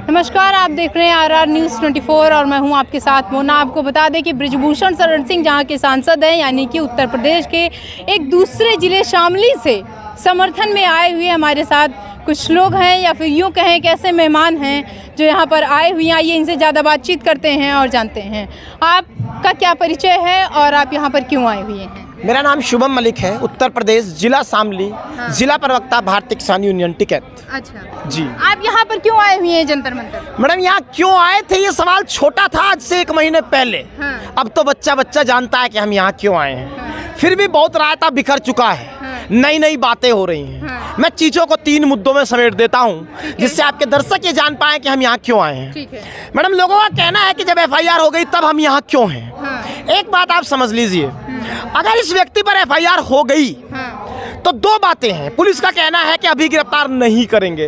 नमस्कार, आप देख रहे हैं RR न्यूज़ 24 और मैं हूं आपके साथ मोना। आपको बता दें कि बृजभूषण शरण सिंह जहां के सांसद हैं, यानी कि उत्तर प्रदेश के एक दूसरे ज़िले शामली से समर्थन में आए हुए हमारे साथ कुछ लोग हैं, या फिर यूँ कहें कि ऐसे मेहमान हैं जो यहाँ पर आए हुए हैं। आइए इनसे ज़्यादा बातचीत करते हैं और जानते हैं आपका क्या परिचय है और आप यहाँ पर क्यों आए हुए हैं। मेरा नाम शुभम मलिक है, उत्तर प्रदेश, जिला शामली, जिला प्रवक्ता भारतीय किसान यूनियन टिकट। अच्छा जी, आप यहाँ पर क्यों आए हुए हैं जंतर मंतर? मैडम यहाँ क्यों आए थे ये सवाल छोटा था आज से 1 महीने पहले। अब तो बच्चा जानता है कि हम यहाँ क्यों आए हैं। फिर भी बहुत रायता बिखर चुका है, नई नई बातें हो रही हैं। मैं चीज़ों को 3 मुद्दों में समेट देता हूँ जिससे आपके दर्शक ये जान पाएं कि हम यहाँ क्यों आए हैं। मैडम, लोगों का कहना है कि जब FIR हो गई तब हम यहाँ क्यों हैं। एक बात आप समझ लीजिए, अगर इस व्यक्ति पर FIR हो गई तो 2 बातें हैं। पुलिस का कहना है कि अभी गिरफ्तार नहीं करेंगे,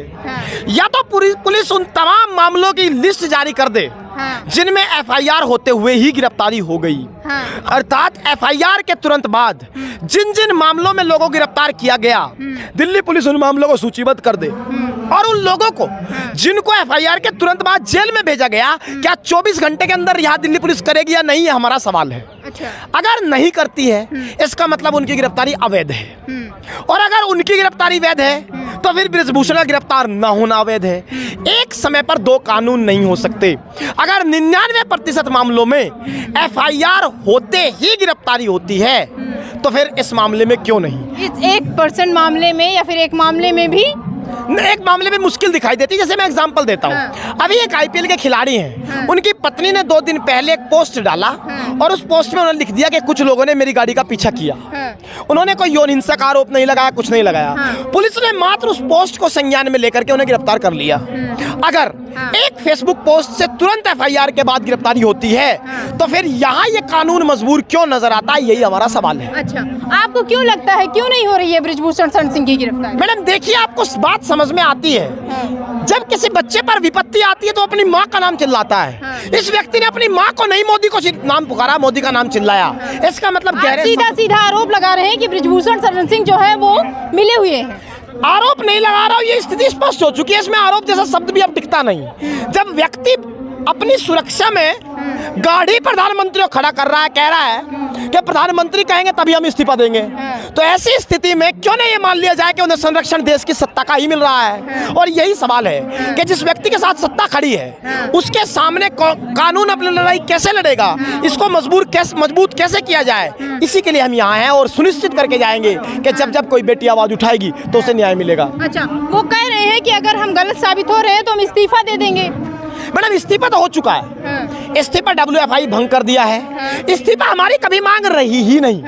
या तो पुलिस उन तमाम मामलों की लिस्ट जारी कर दे जिनमें FIR होते हुए ही गिरफ्तारी हो गई। अर्थात FIR के तुरंत बाद जिन जिन मामलों में लोगों को गिरफ्तार किया गया, दिल्ली पुलिस उन मामलों को सूचीबद्ध कर दे और उन लोगों को जिनको FIR के तुरंत बाद जेल में भेजा गया, क्या 24 घंटे के अंदर यहाँ दिल्ली पुलिस करेगी या नहीं, ये हमारा सवाल है। अगर नहीं करती है इसका मतलब उनकी गिरफ्तारी अवैध है, और अगर उनकी गिरफ्तारी वैध है तो फिर बृजभूषण का गिरफ्तार न होना अवैध है। एक समय पर 2 कानून नहीं हो सकते। अगर 99% मामलों में FIR होते ही गिरफ्तारी होती है तो फिर इस मामले में क्यों नहीं? इस 1% मामले में या फिर एक मामले में भी एक मामले में मुश्किल दिखाई देती है। जैसे मैं एग्जांपल देता हूँ, अभी एक IPL के खिलाड़ी हैं, उनकी पत्नी ने 2 दिन पहले एक पोस्ट डाला और उस पोस्ट में उन्होंने लिख दिया कि कुछ लोगों ने मेरी गाड़ी का पीछा किया। उन्होंने कोई यौन हिंसा का आरोप नहीं लगाया, कुछ नहीं लगाया। पुलिस ने मात्र उस पोस्ट को संज्ञान में लेकर के उन्हें गिरफ्तार कर लिया। अगर एक फेसबुक पोस्ट से तुरंत FIR के बाद गिरफ्तारी होती है तो फिर यहाँ ये कानून मजबूर क्यों नजर आता है, यही हमारा सवाल है। अच्छा, आपको क्यों लगता है क्यों नहीं हो रही है बृजभूषण शरण सिंह की गिरफ्तारी? मैडम देखिए, आपको बात समझ में आती है, जब किसी बच्चे पर विपत्ति आती है तो अपनी माँ का नाम चिल्लाता है। इस व्यक्ति ने अपनी माँ को नहीं, मोदी को नाम पुकारा, मोदी का नाम चिल्लाया। इसका मतलब सीधा आरोप लगा रहे हैं कि बृजभूषण शरण सिंह जो है वो मिले हुए हैं। आरोप नहीं लगा रहा हूँ, ये स्थिति स्पष्ट हो चुकी है। इसमें आरोप जैसा शब्द भी अब दिखता नहीं। जब व्यक्ति अपनी सुरक्षा में गाड़ी प्रधानमंत्री को खड़ा कर रहा है, कह रहा है कि प्रधानमंत्री कहेंगे तभी हम इस्तीफा देंगे, तो ऐसी स्थिति में क्यों नहीं ये मान लिया जाए कि उन्हें संरक्षण देश की सत्ता का ही मिल रहा है। और यही सवाल है कि जिस व्यक्ति के साथ सत्ता खड़ी है उसके सामने कानून अपनी लड़ाई कैसे लड़ेगा, इसको मजबूत कैसे किया जाए, इसी के लिए हम यहाँ हैं और सुनिश्चित करके जाएंगे कि जब कोई बेटी आवाज उठाएगी तो उसे न्याय मिलेगा। अच्छा, वो कह रहे हैं कि अगर हम गलत साबित हो रहे हैं तो हम इस्तीफा दे देंगे। मैडम इस्तीफा तो हो चुका है, इस्तीफा WFI भंग कर दिया है। इस्तीफा हमारी कभी मांग रही ही नहीं।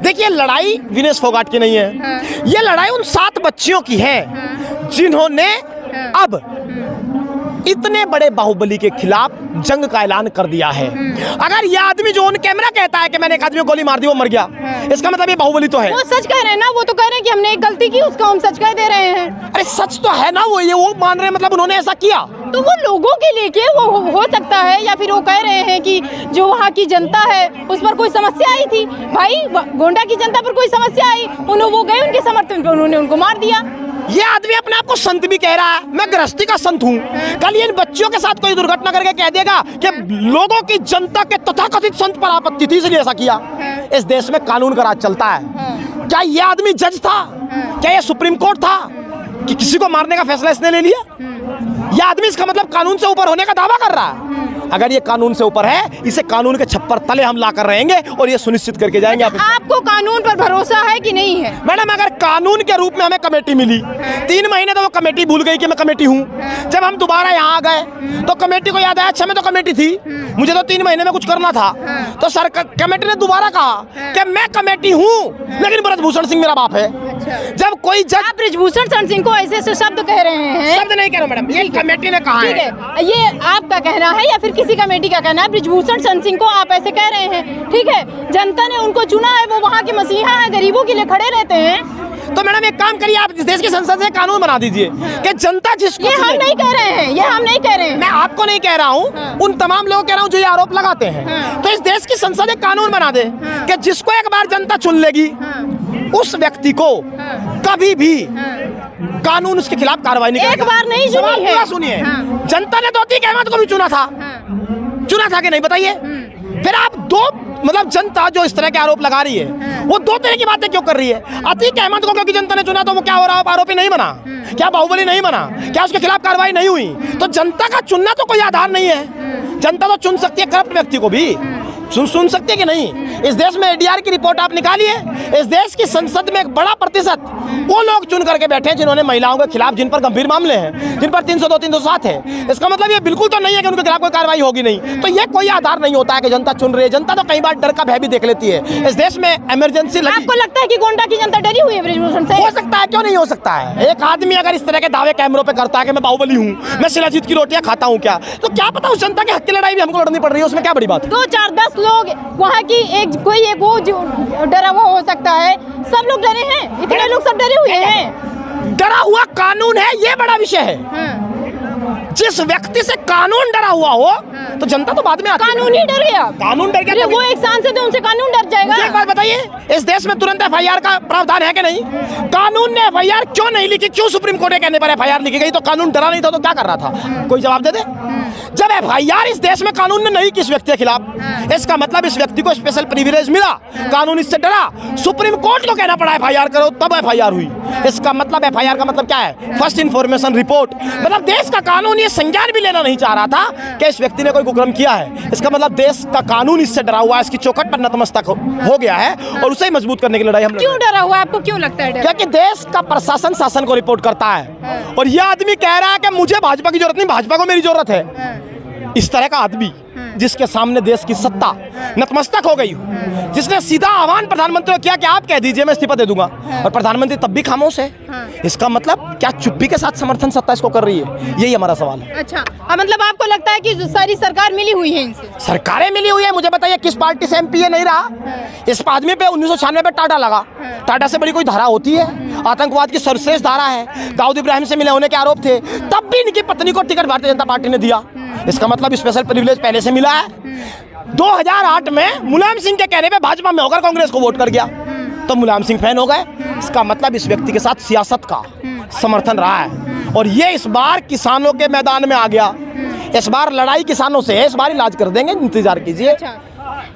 देखिए, लड़ाई विनेश फोगाट की नहीं है, ये लड़ाई उन 7 बच्चियों की है जिन्होंने अब इतने बड़े बाहुबली के खिलाफ जंग का ऐलान कर दिया है। अगर ये आदमी जो ऑन कैमरा कहता है कि मैंने एक आदमी को गोली मार दी, वो मर गया, इसका मतलब ये बाहुबली तो है। वो सच कह रहे हैं ना, वो तो कह रहे हैं कि हमने एक गलती की, उसको हम सच कह दे रहे हैं। अरे सच तो है ना, वो मान रहे हैं, मतलब उन्होंने ऐसा किया। तो वो लोगों के लेके वो हो सकता है, या फिर वो कह रहे हैं कि जो वहाँ की जनता है उस पर कोई समस्या आई थी। भाई, गोंडा की जनता पर कोई समस्या आई, वो गए उनके समर्थन पर, उन्होंने उनको मार दिया। ये आदमी अपने आप को संत भी कह रहा है, मैं गृहस्थी का संत हूँ। कल इन बच्चियों के साथ कोई दुर्घटना करके कह देगा कि लोगों की, जनता के तथाकथित संत पर आपत्ति थी इसलिए ऐसा किया। इस देश में कानून का राज चलता है। क्या ये आदमी जज था? क्या ये सुप्रीम कोर्ट था कि किसी को मारने का फैसला इसने ले लिया? यह आदमी, इसका मतलब कानून से ऊपर होने का दावा कर रहा है। अगर ये कानून से ऊपर है, इसे कानून के छप्पर तले हम ला कर रहेंगे और ये सुनिश्चित करके जाएंगे। आपको कानून पर भरोसा है कि नहीं है? मैडम, अगर कानून के रूप में हमें कमेटी मिली, 3 महीने तो वो कमेटी भूल गई कि मैं कमेटी हूँ। जब हम दोबारा यहाँ आ गए तो कमेटी को याद आया, अच्छा मैं तो कमेटी थी, मुझे तो 3 महीने में कुछ करना था। तो सर कमेटी ने दोबारा कहा कि मैं कमेटी हूँ लेकिन बृजभूषण सिंह मेरा बाप है। जब कोई जज बृजभूषण शरण सिंह को ऐसे शब्द कह रहे हैं, शब्द नहीं कह रहा मैडम, ये कमेटी ने कहा है। ये आपका कहना है या फिर किसी कमेटी का कहना है? बृजभूषण शरण सिंह को आप ऐसे कह रहे हैं, ठीक है, जनता ने उनको चुना है, वो वहाँ के मसीहा है, गरीबों के लिए खड़े रहते हैं। तो मैडम एक काम करिए, आप इस देश की संसद से कानून बना दीजिए कि जनता जिसको, ये हम नहीं कह रहे हैं, ये हम नहीं कह रहे हैं, मैं आपको नहीं कह रहा हूँ, उन तमाम लोगों कह रहा हूँ जो ये आरोप लगाते हैं। तो इस देश की संसद एक कानून बना दे कि जिसको एक बार जनता चुन लेगी उस व्यक्ति को कभी भी कानून उसके खिलाफ कार्रवाई नहीं एक बार नहीं सुनी है। सुनिए, हाँ। जनता ने तो अतीक अहमद को भी चुना था, चुना था कि नहीं बताइए। फिर आप दो मतलब जनता जो इस तरह के आरोप लगा रही है वो दो तरह की बातें क्यों कर रही है? अतीक अहमद को क्योंकि जनता ने चुना तो वो क्या हो रहा, आरोपी नहीं बना? क्या बाहुबली नहीं बना? क्या उसके खिलाफ कार्रवाई नहीं हुई? तो जनता का चुनना तो कोई आधार नहीं है। जनता तो चुन सकती है करप्ट व्यक्ति को भी, सुन सकती है कि नहीं? इस देश में एडीआर की रिपोर्ट आप निकालिए, इस देश की संसद में एक बड़ा प्रतिशत वो लोग चुन करके बैठे हैं जिन्होंने महिलाओं के खिलाफ, जिन पर गंभीर मामले हैं, जिन पर 302 307 है। इसका मतलब ये बिल्कुल तो नहीं है कि उनके खिलाफ कोई कार्रवाई होगी नहीं। तो ये कोई आधार नहीं होता है कि जनता चुन रही है। जनता तो कई बार डर का भय भी देख लेती है। इस देश में इमरजेंसी लगी। आपको लगता है कि गोंडा की जनता डरी हुई है बृजभूषण से? हो सकता है, क्यों नहीं हो सकता है? एक आदमी अगर इस तरह के दावे कैमरों पे करता है कि मैं बाहुबली हूँ, मैं शिलाजीत की रोटियां खाता हूँ, क्या तो क्या पता उस जनता के हक की लड़ाई भी हमको लड़नी पड़ रही है, उसमें क्या बड़ी बात है? 2 4 10 लोग वहाँ की कोई एक वो डरा हुआ हो सकता है, सब लोग डरे हैं, इतने लोग सब डरे हुए हैं। डरा हुआ कानून है, ये बड़ा विषय है। जिस व्यक्ति से कानून डरा हुआ हो तो जनता तो बाद में आती है। कानून ही डर गया, कानून डर गया। वो एक सांसद है, उनसे कानून डर जाएगा। एक बात बताइए, इस देश में तुरंत एफआईआर का प्रावधान है कि नहीं? कानून ने एफआईआर क्यों नहीं लिखी? क्यों सुप्रीम कोर्ट के कहने पर एफआईआर लिखी गई? तो कानून डरा नहीं था तो क्या कर रहा था? कोई जवाब दे दे। जब एफआईआर इस देश में कानून ने नहीं की इस व्यक्ति के खिलाफ, इसका मतलब इस व्यक्ति को स्पेशल प्रिविलेज मिला, कानून इससे डरा, सुप्रीम कोर्ट को कहना पड़ा एफआईआर करो, तब एफआईआर हुई। इसका मतलब एफआईआर का मतलब क्या है? First information report. मतलब देश का कानून ये संज्ञान भी लेना नहीं चाह रहा था कि इस व्यक्ति ने कोई कुकर्म किया है। इसका मतलब देश का कानून इससे डरा हुआ है, इसकी चौखट पर नतमस्तक हो गया है और उसे ही मजबूत करने की लड़ाई हम क्यों डरा हुआ है? आपको क्यों लगता है? क्योंकि देश का प्रशासन शासन को रिपोर्ट करता है और यह आदमी कह रहा है कि मुझे भाजपा की जरूरत नहीं, भाजपा को मेरी जरूरत है। इस तरह का आदमी जिसके सामने देश की सत्ता नतमस्तक हो गई, जिसने सीधा आह्वान प्रधानमंत्री को किया कि आप कह दीजिए मैं इस्तीफा दे दूंगा, और प्रधानमंत्री तब भी खामोश है। इसका मतलब क्या चुप्पी के साथ समर्थन सत्ता इसको कर रही है? यही हमारा सवाल है। अच्छा, मतलब आपको लगता है कि जो सारी सरकार मिली हुई है इनसे? सरकारें मिली हुई है। मुझे बताइए किस पार्टी से एमपी नहीं रहा? इस आदमी पे 1996 में टाटा लगा। टाटा से बड़ी कोई धारा होती है? आतंकवाद की सर्वश्रेष्ठ धारा है। दाऊद इब्राहिम से मिले होने के आरोप थे, तब भी इनकी पत्नी को टिकट भारतीय जनता पार्टी ने दिया। इसका मतलब स्पेशल प्रिविलेज पहले से मिला है। 2008 में मुलायम सिंह के कहने पे भाजपा में होकर कांग्रेस को वोट कर गया, तो मुलायम सिंह फैन हो गए। इसका मतलब इस व्यक्ति के साथ सियासत का समर्थन रहा है और ये इस बार किसानों के मैदान में आ गया। इस बार लड़ाई किसानों से है, इस बार इलाज कर देंगे, इंतजार कीजिए।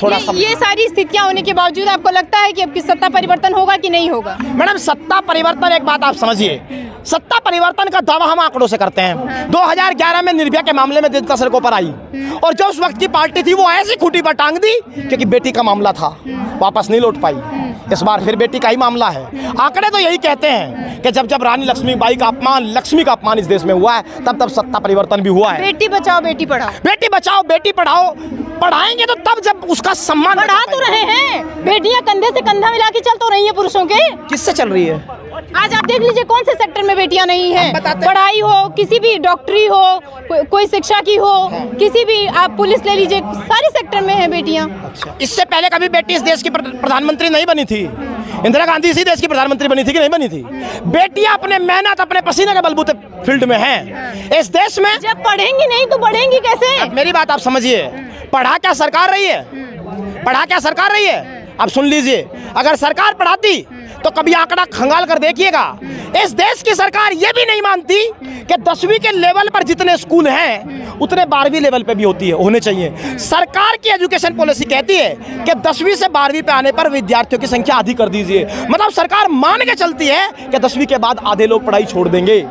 थोड़ा ये सारी स्थितियां होने के बावजूद आपको लगता है कि अब की सत्ता परिवर्तन होगा कि नहीं होगा? मैडम सत्ता परिवर्तन, एक बात आप समझिए, सत्ता परिवर्तन का दावा हम आंकड़ों से करते हैं। 2011 में निर्भया के मामले में जनता सड़कों पर आई और जो उस वक्त की पार्टी थी वो ऐसी खूंटी पर टांग दी क्योंकि बेटी का मामला था, वापस नहीं लौट पाई। इस बार फिर बेटी का ही मामला है। आंकड़े तो यही कहते हैं कि जब जब रानी लक्ष्मीबाई का अपमान, लक्ष्मी का अपमान इस देश में हुआ है, तब तब सत्ता परिवर्तन भी हुआ है। बेटी बचाओ बेटी पढ़ाओ, बेटी बचाओ बेटी पढ़ाओ पढ़ाएंगे तो तब जब उसका सम्मान। बढ़ा तो रहे हैं, बेटियां कंधे से कंधा मिला के चल तो रही है पुरुषों के। किससे चल रही है? आज आप देख लीजिए कौन से सेक्टर में बेटियां नहीं है। पढ़ाई हो, किसी भी डॉक्टरी हो, कोई शिक्षा की हो, किसी भी आप पुलिस ले लीजिए, सारे सेक्टर में है बेटियां। इससे पहले कभी बेटी इस देश की प्रधानमंत्री नहीं बनी थी। इंदिरा गांधी इसी देश की प्रधानमंत्री बनी थी कि नहीं बनी थी? बेटियां अपने मेहनत, अपने पसीने के बलबूते फील्ड में हैं इस देश में। जब पढ़ेंगी नहीं तो बढ़ेंगी कैसे? अब मेरी बात आप समझिए, पढ़ा क्या सरकार रही है? पढ़ा क्या सरकार रही है? अब सुन लीजिए, अगर सरकार पढ़ाती तो कभी आंकड़ा खंगाल कर देखिएगा। इस देश की सरकार ये भी नहीं मानती कि 10वीं के लेवल पर जितने स्कूल हैं उतने 12वीं लेवल पे भी होने चाहिए। सरकार की एजुकेशन पॉलिसी कहती है कि 10वीं से 12वीं पे आने पर विद्यार्थियों की संख्या अधिक कर दीजिए। मतलब सरकार मान के चलती है कि 10वीं के बाद आधे लोग पढ़ाई छोड़ देंगे।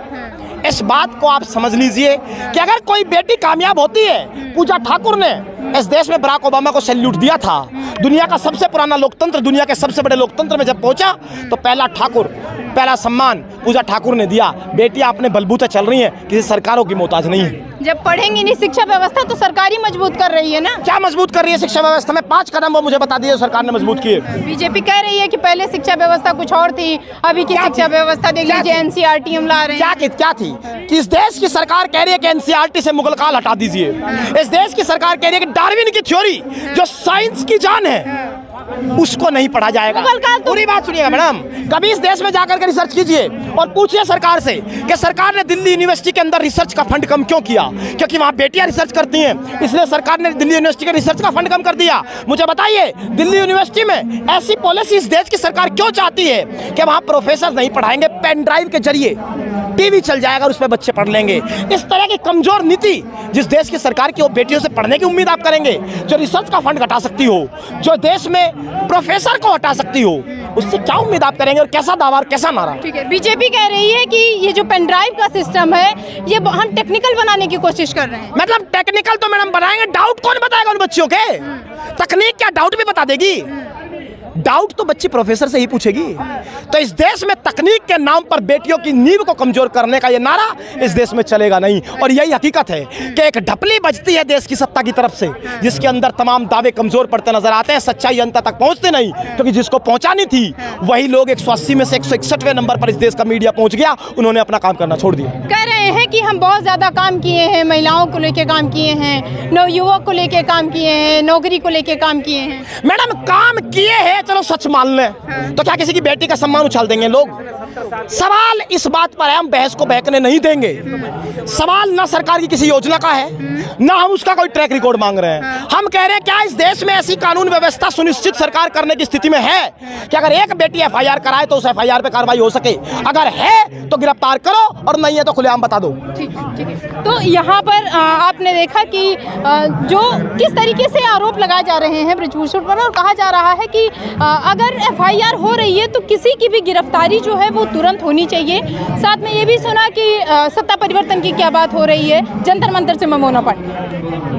इस बात को आप समझ लीजिए कि अगर कोई बेटी कामयाब होती है, पूजा ठाकुर ने इस देश में बराक ओबामा को सैल्यूट दिया था। दुनिया का सबसे पुराना लोकतंत्र, दुनिया के सबसे बड़े लोकतंत्र में जब पहुंचा तो पहला सम्मान पूजा ठाकुर ने दिया। बेटियां अपने बलबूते चल रही हैं, किसी सरकारों की मोहताज नहीं है। जब पढ़ेंगी नहीं, शिक्षा व्यवस्था तो सरकार ही मजबूत कर रही है ना। क्या मजबूत कर रही है शिक्षा व्यवस्था में? 5 कदम वो मुझे बता दिए सरकार ने मजबूत किए। बीजेपी कह रही है कि पहले शिक्षा व्यवस्था कुछ और थी, अभी की शिक्षा व्यवस्था देख लीजिए, एनसीईआरटी हम ला रहे हैं। क्या थी? किस देश की सरकार कह रही है कि एनसीईआरटी से मुगल काल हटा दीजिए? इस देश की सरकार कह रही है कि डार्विन की थ्योरी जो साइंस की जान है उसको नहीं पढ़ा जाएगा। पूरी बात सुनिएगा मैडम, कभी इस देश में जाकर के रिसर्च कीजिए और पूछिए सरकार से कि सरकार ने दिल्ली यूनिवर्सिटी के अंदर रिसर्च का फंड कम क्यों किया? क्योंकि वहाँ बेटियां रिसर्च करती हैं, इसलिए सरकार ने दिल्ली यूनिवर्सिटी के रिसर्च का फंड कम कर दिया। मुझे बताइए, दिल्ली यूनिवर्सिटी में ऐसी पॉलिसी इस देश की सरकार क्यों चाहती है कि वहाँ प्रोफेसर नहीं पढ़ाएंगे पेन ड्राइव के जरिए? टीवी चल जाएगा और उस पर बच्चे पढ़ लेंगे। इस तरह की कमजोर नीति जिस देश की सरकार की, वो बेटियों से पढ़ने की उम्मीद आप करेंगे? जो रिसर्च का फंड घटा सकती हो, जो देश में प्रोफेसर को हटा सकती हो, उससे क्या उम्मीद आप करेंगे? और कैसा दावा, कैसा नारा? ठीक है, बीजेपी कह रही है कि ये जो पेन ड्राइव का सिस्टम है ये हम टेक्निकल बनाने की कोशिश कर रहे हैं। मतलब टेक्निकल तो मैडम बनाएंगे, डाउट कौन बताएगा उन बच्चियों के? तकनीक क्या डाउट भी बता देगी? डाउट तो बच्ची प्रोफेसर से ही पूछेगी। तो इस देश में तकनीक के नाम पर बेटियों की नींव को कमजोर करने का ये नारा इस देश में चलेगा नहीं। और यही हकीकत है कि एक ढपली बजती है देश की सत्ता की तरफ से, जिसके अंदर तमाम दावे कमजोर पड़ते नजर आते हैं, सच्चाई अंत तक पहुंचते नहीं, क्योंकि जिसको पहुंचानी थी वही लोग 180 में से 161वें नंबर पर इस देश का मीडिया पहुंच गया, उन्होंने अपना काम करना छोड़ दिया। कह रहे हैं कि हम बहुत ज्यादा काम किए हैं, महिलाओं को लेकर काम किए हैं, नवयुवक को लेकर काम किए हैं, नौकरी को लेकर काम किए हैं। मैडम काम किए हैं, चलो सच मान लें, तो क्या किसी की बेटी का सम्मान उछाल देंगे लोग? सवाल इस बात पर है, हम बहस को बहकने नहीं देंगे। सवाल ना सरकार की किसी योजना का है, ना हम उसका कोई ट्रैक रिकॉर्ड मांग रहे हैं। हम कह रहे हैं क्या इस देश में ऐसी कानून व्यवस्था सुनिश्चित सरकार करने की स्थिति में है कि अगर एक बेटी FIR कराए तो उस FIR पे कार्रवाई हो सके? अगर है तो गिरफ्तार करो, और नहीं है तो खुलेआम बता दो। ठीक है। तो यहाँ पर आपने देखा कि जो किस तरीके से आरोप लगाए जा रहे हैं बृजभूषण पर, और कहा जा रहा है कि अगर FIR हो रही है तो किसी की भी गिरफ्तारी जो है वो तुरंत होनी चाहिए। साथ में ये भी सुना कि सत्ता परिवर्तन की क्या बात हो रही है जंतर मंतर से ममोना पार्टी।